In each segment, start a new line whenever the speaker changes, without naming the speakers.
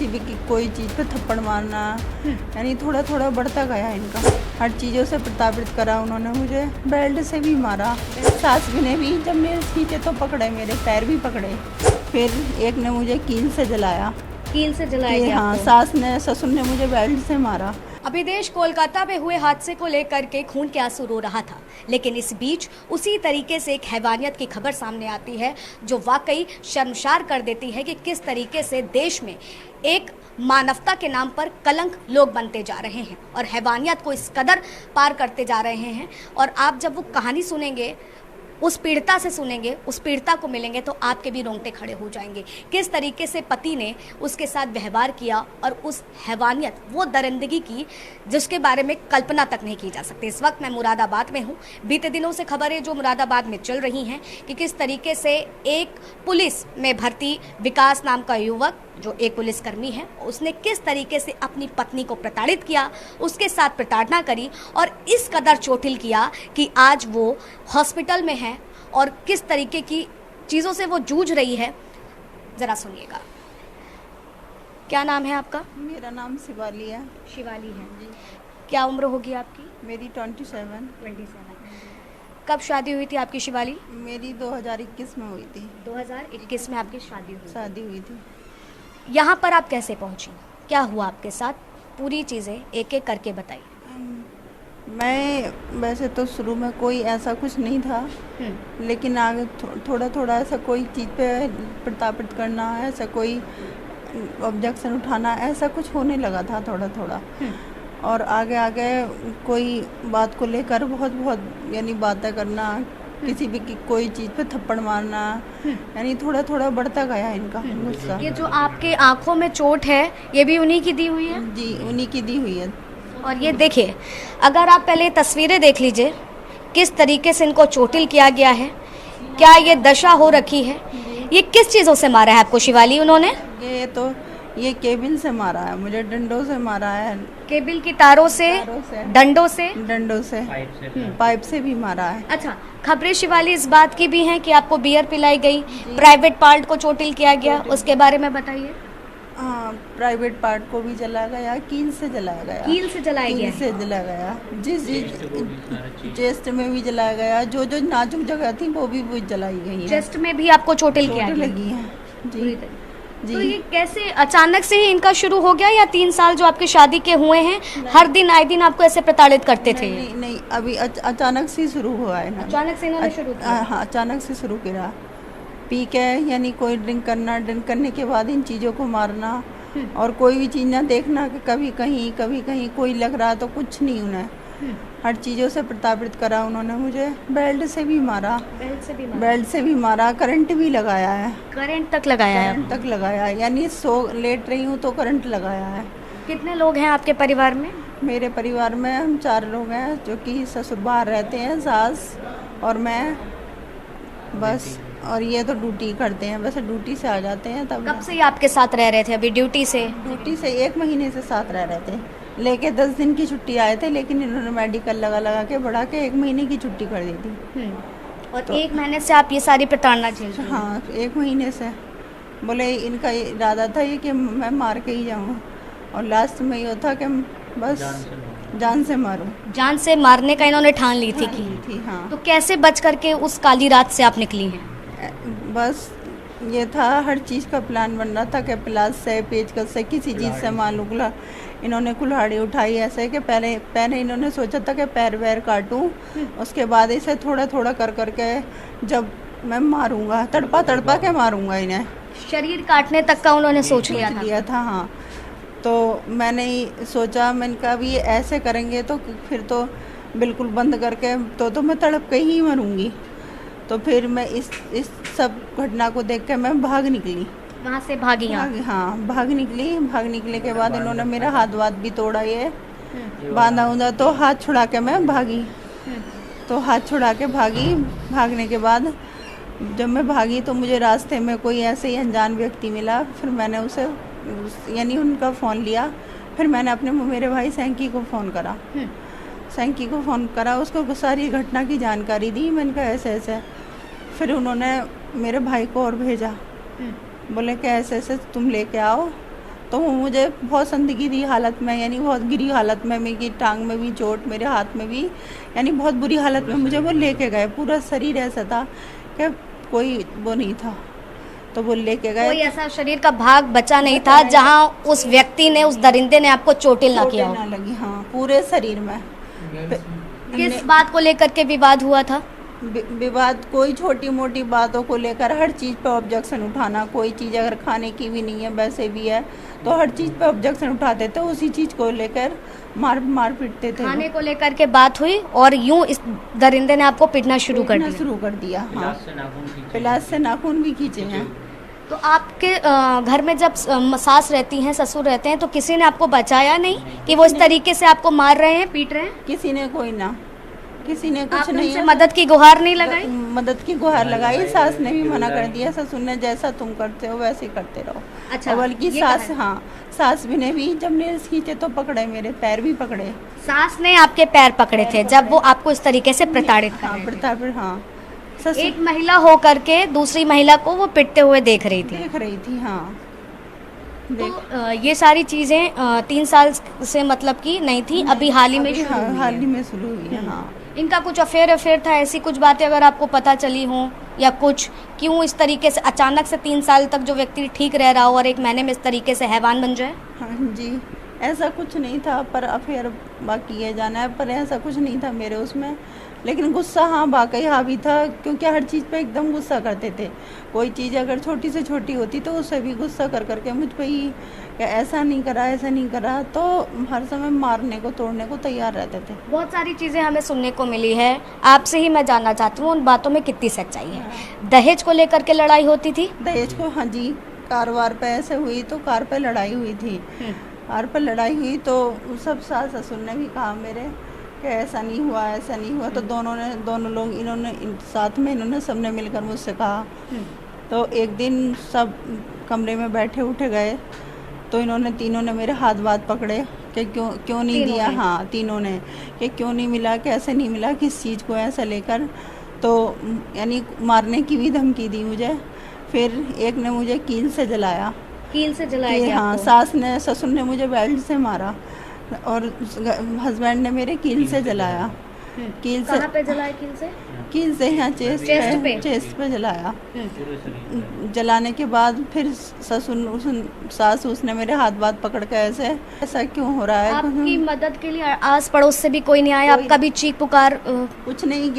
किसी भी की कोई चीज़ पे थप्पड़ मारना, यानी थोड़ा थोड़ा बढ़ता गया इनका। हर चीज़ों से प्रताड़ित करा उन्होंने मुझे, बेल्ट से भी मारा। सास भी ने भी जब मेरे खींचे तो पकड़े, मेरे पैर भी पकड़े। फिर एक ने मुझे कील से जलाया।
कील से जलाया गया
हाँ,
आपको?
सास ने, ससुर ने मुझे बेल्ट से मारा।
अभी देश कोलकाता में हुए हादसे को लेकर के खून के आंसू रो रहा था, लेकिन इस बीच उसी तरीके से एक हैवानियत की खबर सामने आती है जो वाकई शर्मसार कर देती है कि किस तरीके से देश में एक मानवता के नाम पर कलंक लोग बनते जा रहे हैं और हैवानियत को इस कदर पार करते जा रहे हैं। और आप जब वो कहानी सुनेंगे, उस पीड़िता से सुनेंगे, उस पीड़िता को मिलेंगे तो आपके भी रोंगटे खड़े हो जाएंगे। किस तरीके से पति ने उसके साथ व्यवहार किया और उस हैवानियत, वो दरिंदगी की जिसके बारे में कल्पना तक नहीं की जा सकती। इस वक्त मैं मुरादाबाद में हूँ। बीते दिनों से खबरें जो मुरादाबाद में चल रही हैं कि किस तरीके से एक पुलिस में भर्ती विकास नाम का युवक, जो एक पुलिसकर्मी है, उसने किस तरीके से अपनी पत्नी को प्रताड़ित किया, उसके साथ प्रताड़ना करी और इस कदर चोटिल किया कि आज वो हॉस्पिटल में है और किस तरीके की चीज़ों से वो जूझ रही है। ज़रा सुनिएगा। क्या नाम है आपका?
मेरा नाम शिवाली है।
शिवाली है जी। क्या उम्र होगी आपकी?
मेरी 27।
कब शादी हुई थी आपकी शिवाली?
मेरी 2021 में हुई थी,
2021 में आपकी शादी हुई।
शादी हुई थी।
यहाँ पर आप कैसे पहुँची? क्या हुआ आपके साथ? पूरी चीज़ें एक एक करके बताइए।
मैं वैसे तो शुरू में कोई ऐसा कुछ नहीं था, लेकिन आगे थोड़ा थोड़ा ऐसा कोई चीज़ पे प्रताड़ित करना, ऐसा कोई ऑब्जेक्शन उठाना, ऐसा कुछ होने लगा था थोड़ा थोड़ा। और आगे आगे कोई बात को लेकर बहुत बहुत यानी बातें करना, किसी भी की कोई चीज़ पे थप्पड़ मारना, यानी थोड़ा थोड़ा बढ़ता गया इनका गुस्सा।
ये जो आपके आंखों में चोट है, ये भी उन्हीं की दी हुई है?
जी, उन्हीं की दी हुई है।
और ये देखिए, अगर आप पहले तस्वीरें देख लीजिए, किस तरीके से इनको चोटिल किया गया है, क्या ये दशा हो रखी है। ये किस चीज़ों से मारा है आपको शिवाली उन्होंने?
ये केबिल से मारा है मुझे, डंडों से मारा है।
केबिल की तारों से, डंडों से,
पाइप से भी मारा है।
अच्छा, खबरें शिवाली इस बात की भी हैं कि आपको बियर पिलाई गई, प्राइवेट पार्ट को चोटिल किया गया, उसके बारे में बताइए।
हाँ, प्राइवेट पार्ट को भी जला गया, कील से जलाया गया।
कील से जलाया गया
कील से जलाया गया, जिस चेस्ट में भी जलाया गया, जो जो नाजुक जगह थी वो भी जलाई गई है।
चेस्ट में भी आपको चोटिल किया गया?
लगी है जी।
तो ये कैसे अचानक से ही इनका शुरू हो गया या 3 साल जो आपकी शादी के हुए हैं, हर दिन आए दिन आपको ऐसे प्रताड़ित करते थे?
नहीं, अभी अचानक से शुरू हुआ है ना।
अचानक से इन्होंने शुरू किया?
हाँ, अचानक से शुरू किया। पी के यानी कोई ड्रिंक करना, ड्रिंक करने के बाद इन चीज़ों को मारना और कोई भी चीज़ ना देखना कि कभी कहीं कोई लग रहा तो कुछ नहीं उन्हें। हर चीज़ों से प्रताड़ित करा उन्होंने मुझे, बेल्ट से भी मारा। बेल्ट से भी मारा, करंट भी लगाया है।
करंट तक लगाया है?
करंट तक लगाया है, यानी लेट रही हूँ तो करंट लगाया है।
कितने लोग हैं आपके परिवार में?
मेरे परिवार में हम 4 लोग हैं, जो कि ससुर बाहर रहते हैं, सास और मैं बस। और ये तो ड्यूटी करते हैं, वैसे ड्यूटी से आ जाते हैं तब।
कब से ये आपके साथ रह रहे थे? अभी ड्यूटी से
1 महीने से साथ रह रहे थे। लेके 10 दिन की छुट्टी आए थे, लेकिन इन्होंने मेडिकल लगा के बढ़ा के 1 महीने की छुट्टी कर दी थी।
और तो 1 महीने से आप ये सारी प्रताड़ना झेल रहे हैं?
हाँ, 1 महीने से। बोले इनका इरादा था ये कि मैं मार के ही जाऊँ, और लास्ट में ये था कि बस जान से मारूं।
जान से मारने का इन्होंने ठान ली थी कि
हाँ।
तो कैसे बच करके उस काली रात से आप निकली हैं?
बस ये था, हर चीज़ का प्लान बन रहा था कि प्लास से, पेचकस से, किसी चीज़ से मालूम। इन्होंने कुल्हाड़ी उठाई ऐसे कि पहले इन्होंने सोचा था कि पैर वैर काटूं, उसके बाद इसे थोड़ा थोड़ा कर करके जब मैं मारूंगा, तड़पा के मारूंगा इन्हें।
शरीर काटने तक का उन्होंने सोच लिया था?
हाँ। तो मैंने ही सोचा, मैंने कहा भी ये ऐसे करेंगे तो फिर तो बिल्कुल बंद करके तो मैं तड़प के ही मरूंगी। तो फिर मैं इस सब घटना को देख के मैं भाग निकली।
वहाँ से भागी?
भाग निकले के बाद इन्होंने मेरा हाथ भी तोड़ा, ये बांधा तो हाथ छुड़ा के मैं भागी। तो हाथ छुड़ा के भागने के बाद जब मैं भागी तो मुझे रास्ते में कोई ऐसे ही अनजान व्यक्ति मिला। फिर मैंने उसे यानी उनका फ़ोन लिया। फिर मैंने मेरे भाई सैंकी को फ़ोन करा, उसको सारी घटना की जानकारी दी। मैंने कहा ऐसे। फिर उन्होंने मेरे भाई को और भेजा, बोले कि ऐसे तुम लेके आओ तो वो मुझे बहुत संदिग्ध हालत में, यानी बहुत गिरी हालत में, मेरी टांग में भी चोट, मेरे हाथ में भी, यानी बहुत बुरी हालत में मुझे वो लेके गए। पूरा शरीर ऐसा था कि कोई वो नहीं था, तो वो लेके गए।
कोई ऐसा शरीर का भाग बचा नहीं था जहां उस व्यक्ति ने, उस दरिंदे ने आपको चोटिल ना किया हो।
ना लगी, हाँ, पूरे शरीर में।
किस बात को लेकर के विवाद हुआ था?
विवाद कोई छोटी मोटी बातों को लेकर, हर चीज़ पे ऑब्जेक्शन उठाना। कोई चीज़ अगर खाने की भी नहीं है, वैसे भी है, तो हर चीज़ पे ऑब्जेक्शन उठाते थे, उसी चीज़ को लेकर मार पीटते थे।
खाने को लेकर के बात हुई और यूं इस दरिंदे ने आपको पीटना शुरू कर
दिया। हाँ, पिलास से नाखून भी खींचे हैं।
तो आपके घर में जब सास रहती हैं, ससुर रहते हैं, तो किसी ने आपको बचाया नहीं कि वो इस तरीके से आपको मार रहे हैं, पीट रहे हैं?
किसी ने किसी ने कुछ
आपने
नहीं
उनसे मदद की गुहार नहीं लगाई?
मदद की गुहार लगाई, सास ने भी मना कर दिया। ससुर ने जैसा तुम करते हो वैसे ही करते रहो।
अच्छा,
बल्कि सास भी ने भी जब नेल्स खींचे तो पकड़े, मेरे पैर भी पकड़े।
सास ने आपके पैर पकड़े थे जब वो आपको इस तरीके से प्रताड़ित कर रहे थे?
हाँ।
एक महिला होकर के दूसरी महिला को वो पिटते हुए देख रही थी।
हाँ।
तो ये सारी चीजें 3 साल से मतलब कि नहीं थी, अभी हाल ही में
शुरू हुई है। हाँ।
इनका कुछ अफेयर था, ऐसी कुछ बातें अगर आपको पता चली हो या कुछ, क्यों इस तरीके से अचानक से 3 साल तक जो व्यक्ति ठीक रह रहा हो और 1 महीने में इस तरीके से हैवान बन जाए?
हाँ जी, ऐसा कुछ नहीं था, पर अफेयर बाकी है जाना है, पर ऐसा कुछ नहीं था मेरे उसमें। लेकिन गुस्सा हाँ वाकई हावी था, क्योंकि हर चीज़ पे एकदम गुस्सा करते थे। कोई चीज़ अगर छोटी से छोटी होती तो उससे भी गुस्सा कर करके मुझ पे ही कि ऐसा नहीं करा, तो हर समय मारने को, तोड़ने को तैयार रहते थे।
बहुत सारी चीज़ें हमें सुनने को मिली है, आपसे ही मैं जानना चाहती हूँ उन बातों में कितनी सच्चाई है। दहेज को लेकर के लड़ाई होती थी?
दहेज को, हाँ जी, कार पे ऐसे हुई तो कार पे लड़ाई हुई थी। कार पर लड़ाई हुई तो सब सास ससुर ने भी कहा मेरे कि ऐसा नहीं हुआ, तो दोनों लोग इन्होंने साथ में सबने मिलकर मुझसे कहा। तो एक दिन सब कमरे में बैठे उठे गए, तो इन्होंने तीनों ने मेरे हाथ पकड़े कि क्यों नहीं दिया। हाँ, तीनों ने कि क्यों नहीं मिला, कैसे नहीं मिला, किस चीज़ को ऐसा लेकर, तो यानी मारने की भी धमकी दी मुझे। फिर एक ने मुझे कील से जलाया गया। हाँ, सास ने, ससुर ने मुझे बेल्ट से मारा और हस्बैंड ने मेरे कील से जलाया।
कील से कहाँ पे जलाया?
कील से यहाँ चेस्ट पे जलाया। जलाने के बाद फिर सास उसने मेरे हाथ पकड़ के ऐसा क्यों हो रहा है।
आपकी मदद के लिए आस पड़ोस से भी कोई नहीं आया? आपका भी चीख पुकार?
कुछ नहीं,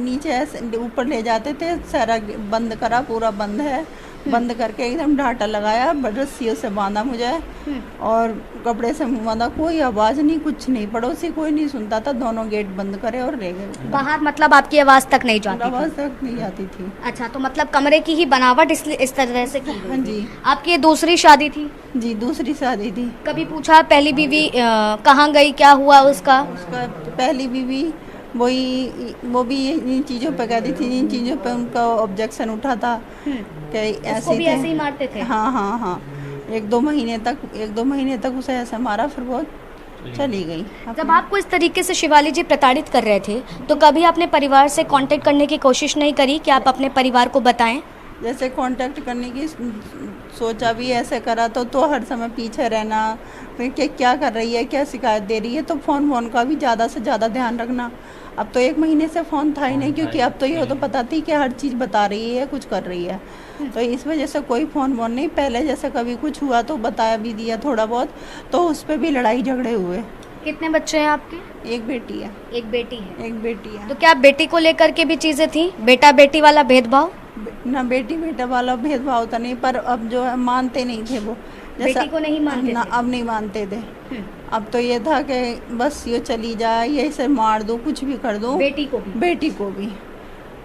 नीचे ऐसे ऊपर ले जाते थे, सारा बंद करा, पूरा बंद है, बंद करके एकदम डांटा लगाया, रस्सियों से बांधा मुझे और कपड़े से मुंह बांधा। कोई आवाज़ नहीं, कुछ नहीं, पड़ोसी कोई नहीं सुनता था। दोनों गेट बंद करे और ले गए
बाहर। मतलब आपकी आवाज़ तक नहीं जाती?
आवाज़ तक नहीं जाती थी।
अच्छा, तो मतलब कमरे की ही बनावट इस तरह से की?
हाँ जी।
आपकी ये दूसरी शादी थी?
जी, दूसरी शादी थी।
कभी पूछा पहली बीवी कहाँ गई, क्या हुआ उसका?
पहली बीवी वो भी इन चीज़ों पे कहती थी, इन चीज़ों पे उनका ऑब्जेक्शन उठा था कि ऐसे हाँ, 1-2 महीने तक उसे ऐसे मारा, फिर वो चली गई।
जब आपको इस तरीके से शिवाली जी प्रताड़ित कर रहे थे, तो कभी आपने परिवार से कांटेक्ट करने की कोशिश नहीं करी कि आप अपने परिवार को बताएं?
जैसे कांटेक्ट करने की सोचा भी, ऐसे करा तो हर समय पीछे रहना कि क्या कर रही है, क्या शिकायत दे रही है, तो फ़ोन का भी ज़्यादा से ज़्यादा ध्यान रखना। अब तो 1 महीने से फ़ोन था ही नहीं, क्योंकि अब तो ये तो पता थी कि हर चीज़ बता रही है, कुछ कर रही है, तो इस वजह से कोई फ़ोन नहीं। पहले जैसे कभी कुछ हुआ तो बताया भी दिया थोड़ा बहुत, तो उस पर भी लड़ाई झगड़े हुए।
कितने बच्चे हैं आपके?
एक बेटी है।
एक बेटी है। तो क्या बेटी को लेकर के भी चीज़ें थी, बेटा बेटी वाला भेदभाव?
ना, बेटी बेटा वाला भेदभाव था नहीं, पर अब जो है मानते नहीं थे वो,
बेटी को नहीं मानते
ना, अब नहीं मानते थे। अब तो ये था कि बस ये चली जाए, ये इसे मार दो, कुछ भी कर दो। बेटी को भी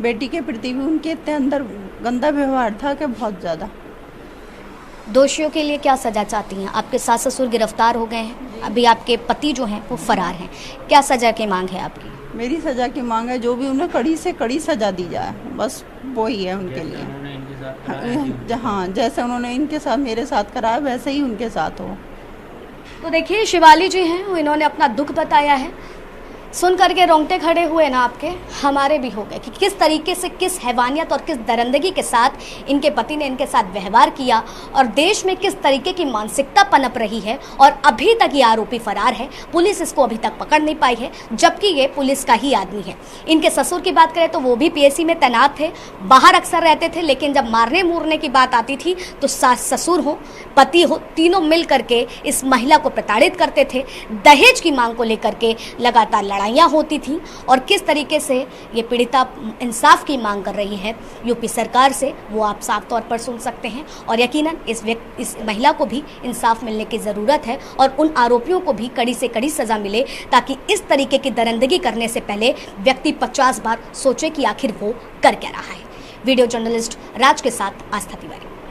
बेटी के प्रति भी उनके इतने अंदर गंदा व्यवहार था कि बहुत ज़्यादा।
दोषियों के लिए क्या सज़ा चाहती हैं? आपके सास ससुर गिरफ्तार हो गए हैं, अभी आपके पति जो हैं वो फरार हैं, क्या सज़ा की मांग है आपकी?
मेरी सज़ा की मांग है जो भी उन्हें कड़ी से कड़ी सज़ा दी जाए, बस वही है उनके लिए। हाँ, जैसे उन्होंने इनके साथ मेरे साथ कराया वैसे ही उनके साथ हो।
तो देखिए, शिवाली जी हैं, इन्होंने अपना दुख बताया है सुन करके रोंगटे खड़े हुए ना आपके, हमारे भी हो गए कि किस तरीके से, किस हैवानियत और किस दरिंदगी के साथ इनके पति ने इनके साथ व्यवहार किया और देश में किस तरीके की मानसिकता पनप रही है। और अभी तक ये आरोपी फरार है, पुलिस इसको अभी तक पकड़ नहीं पाई है, जबकि ये पुलिस का ही आदमी है। इनके ससुर की बात करें तो वो भी पीएसी में तैनात थे, बाहर अक्सर रहते थे, लेकिन जब मारने मूरने की बात आती थी तो सास ससुर हो, पति हो, तीनों मिल करके इस महिला को प्रताड़ित करते थे। दहेज की मांग को लेकर के लगातार लड़ाइयाँ होती थी और किस तरीके से ये पीड़िता इंसाफ की मांग कर रही है यूपी सरकार से, वो आप साफ तौर पर सुन सकते हैं। और यकीनन इस महिला को भी इंसाफ मिलने की ज़रूरत है और उन आरोपियों को भी कड़ी से कड़ी सज़ा मिले, ताकि इस तरीके की दरिंदगी करने से पहले व्यक्ति 50 बार सोचे कि आखिर वो कर क्या रहा है। वीडियो जर्नलिस्ट राज के साथ आस्था तिवारी।